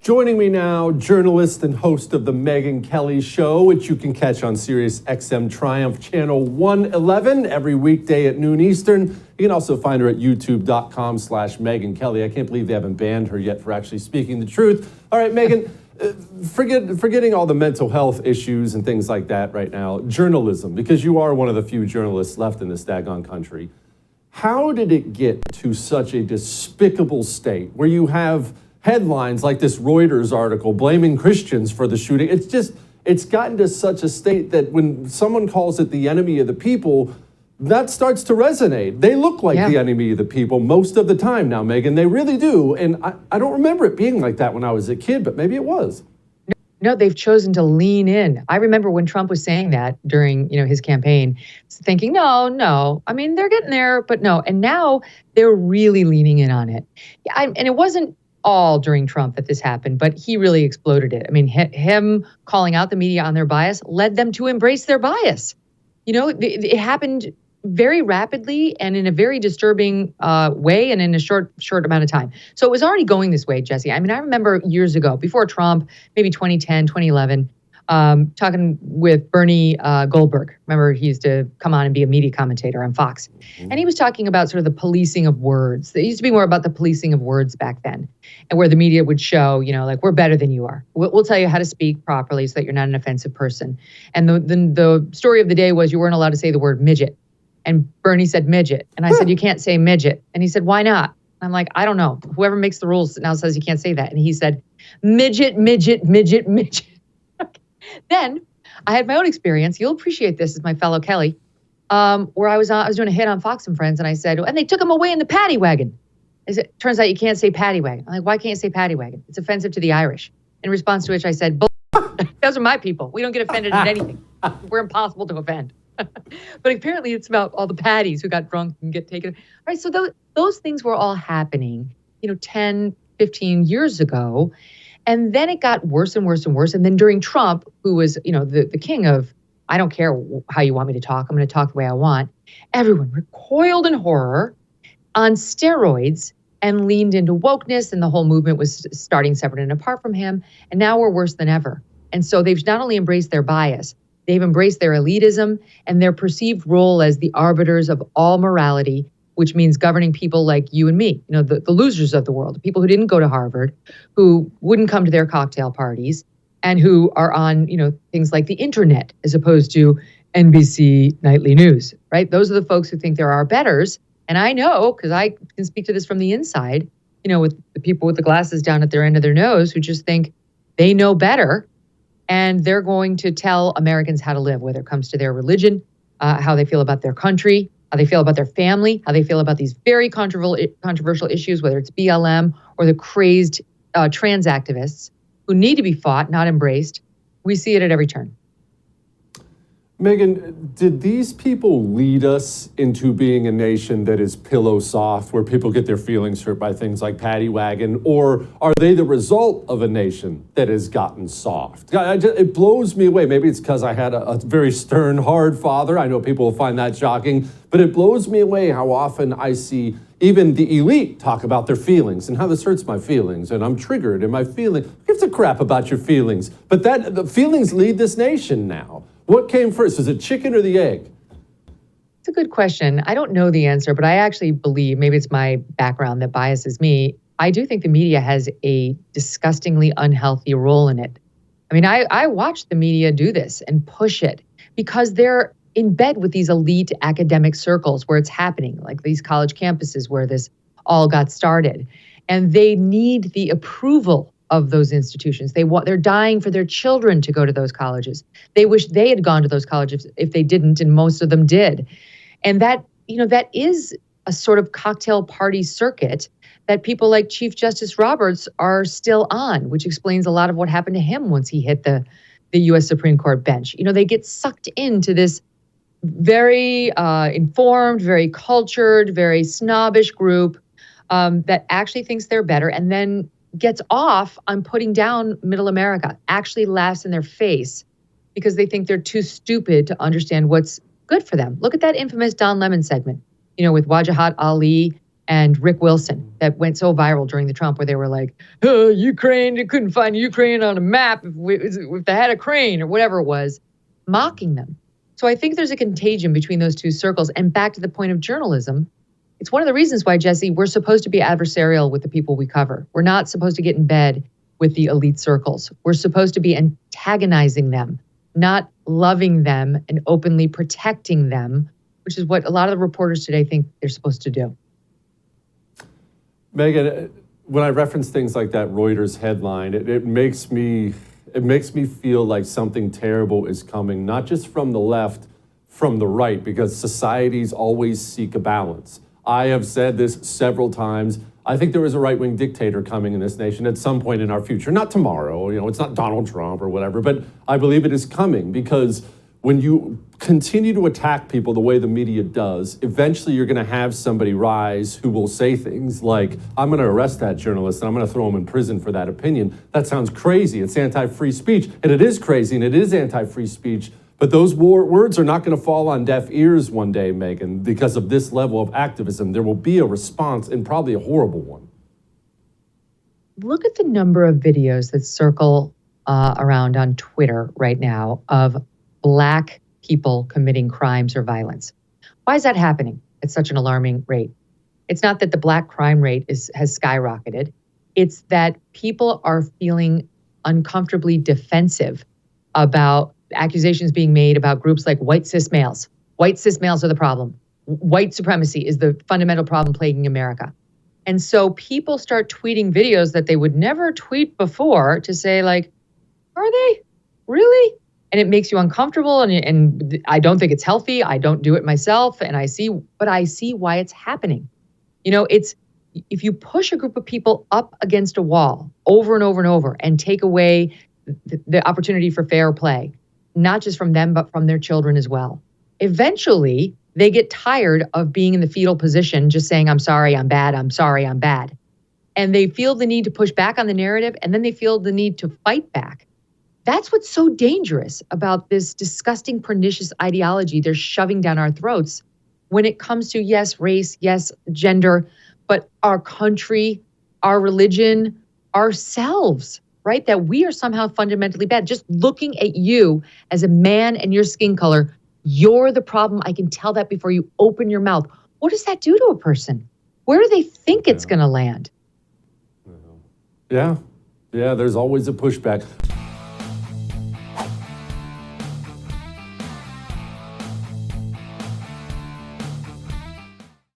Joining me now, journalist and host of the Megyn Kelly Show, which you can catch on Sirius XM Triumph Channel 111 every weekday at noon Eastern. You can also find her at youtube.com/Megyn Kelly. I can't believe they haven't banned her yet for actually speaking the truth. All right, Megyn, forgetting all the mental health issues and things like that right now, journalism, because you are one of the few journalists left in this daggone country. How did it get to such a despicable state where you have headlines like this Reuters article blaming Christians for the shooting? It's gotten to such a state that when someone calls it the enemy of the people, that starts to resonate. They look like the enemy of the people most of the time now, Megyn. They really do. And I don't remember it being like that when I was a kid, but maybe it was. No, they've chosen to lean in. I remember when Trump was saying that during, his campaign, thinking, no. I mean, they're getting there, but no. And now they're really leaning in on it. And it wasn't all during Trump that this happened, but he really exploded it. I mean, him calling out the media on their bias led them to embrace their bias. It happened very rapidly and in a very disturbing way and in a short amount of time. So it was already going this way, Jesse. I mean, I remember years ago, before Trump, maybe 2010, 2011, talking with Bernie Goldberg. Remember, he used to come on and be a media commentator on Fox. And he was talking about sort of the policing of words. It used to be more about the policing of words back then, and where the media would show, like, we're better than you are. We'll tell you how to speak properly so that you're not an offensive person. And the story of the day was you weren't allowed to say the word midget. And Bernie said midget. And I said, you can't say midget. And he said, why not? I'm like, I don't know. Whoever makes the rules now says you can't say that. And he said, midget, midget, midget, midget. Then I had my own experience. You'll appreciate this as my fellow Kelly, where I was doing a hit on Fox and Friends. And I said, and they took him away in the paddy wagon. Turns out you can't say paddy wagon. I'm like, why can't you say paddy wagon? It's offensive to the Irish. In response to which I said, those are my people. We don't get offended at anything. We're impossible to offend. But apparently it's about all the paddies who got drunk and get taken. All right, so those things were all happening, 10, 15 years ago. And then it got worse and worse and worse. And then during Trump, who was, the king of, I don't care how you want me to talk, I'm going to talk the way I want, everyone recoiled in horror on steroids and leaned into wokeness. And the whole movement was starting separate and apart from him. And now we're worse than ever. And so they've not only embraced their bias, they've embraced their elitism and their perceived role as the arbiters of all morality, which means governing people like you and me, the losers of the world, the people who didn't go to Harvard, who wouldn't come to their cocktail parties, and who are on, things like the internet as opposed to NBC nightly news, right? Those are the folks who think there are betters. And I know, because I can speak to this from the inside, with the people with the glasses down at their end of their nose who just think they know better. And they're going to tell Americans how to live, whether it comes to their religion, how they feel about their country, how they feel about their family, how they feel about these very controversial issues, whether it's BLM or the crazed trans activists who need to be fought, not embraced. We see it at every turn. Megyn, did these people lead us into being a nation that is pillow soft, where people get their feelings hurt by things like paddy wagon, or are they the result of a nation that has gotten soft? It blows me away. Maybe it's because I had a very stern, hard father. I know people will find that shocking, but it blows me away how often I see even the elite talk about their feelings and how this hurts my feelings and I'm triggered and my feeling. Who gives a crap about your feelings? But the feelings lead this nation now. What came first? Is it chicken or the egg? It's a good question. I don't know the answer, but I actually believe, maybe it's my background that biases me, I do think the media has a disgustingly unhealthy role in it. I mean, I watch the media do this and push it because they're in bed with these elite academic circles where it's happening, like these college campuses where this all got started. And they need the approval of those institutions. They're dying for their children to go to those colleges. They wish they had gone to those colleges if they didn't, and most of them did. And that is a sort of cocktail party circuit that people like Chief Justice Roberts are still on, which explains a lot of what happened to him once he hit the U.S. Supreme Court bench. They get sucked into this very informed, very cultured, very snobbish group that actually thinks they're better and then gets off on putting down middle America, actually laughs in their face because they think they're too stupid to understand what's good for them. Look at that infamous Don Lemon segment, with Wajahat Ali and Rick Wilson that went so viral during the Trump, where they were like, Ukraine, they couldn't find Ukraine on a map if they had a crane or whatever it was, mocking them. So I think there's a contagion between those two circles. And back to the point of journalism, it's one of the reasons why, Jesse, we're supposed to be adversarial with the people we cover. We're not supposed to get in bed with the elite circles. We're supposed to be antagonizing them, not loving them and openly protecting them, which is what a lot of the reporters today think they're supposed to do. Megyn, when I reference things like that Reuters headline, it makes me feel like something terrible is coming, not just from the left, from the right, because societies always seek a balance. I have said this several times. I think there is a right-wing dictator coming in this nation at some point in our future. Not tomorrow, it's not Donald Trump or whatever, but I believe it is coming, because when you continue to attack people the way the media does, eventually you're going to have somebody rise who will say things like, I'm going to arrest that journalist and I'm going to throw him in prison for that opinion. That sounds crazy. It's anti-free speech. And it is crazy and it is anti-free speech. But those words are not going to fall on deaf ears one day, Megyn, because of this level of activism. There will be a response, and probably a horrible one. Look at the number of videos that circle around on Twitter right now of Black people committing crimes or violence. Why is that happening at such an alarming rate? It's not that the Black crime rate has skyrocketed. It's that people are feeling uncomfortably defensive about accusations being made about groups like white cis males. White cis males are the problem. White supremacy is the fundamental problem plaguing America. And so people start tweeting videos that they would never tweet before to say, like, are they? Really? And it makes you uncomfortable, and I don't think it's healthy. I don't do it myself, and I see why it's happening. It's, if you push a group of people up against a wall over and over and over and take away the opportunity for fair play, not just from them, but from their children as well, eventually they get tired of being in the fetal position, just saying, I'm sorry, I'm bad, I'm sorry, I'm bad. And they feel the need to push back on the narrative, and then they feel the need to fight back. That's what's so dangerous about this disgusting, pernicious ideology they're shoving down our throats when it comes to, yes, race, yes, gender, but our country, our religion, ourselves, right? That we are somehow fundamentally bad. Just looking at you as a man and your skin color, you're the problem. I can tell that before you open your mouth. What does that do to a person? Where do they think it's going to land? Yeah, there's always a pushback.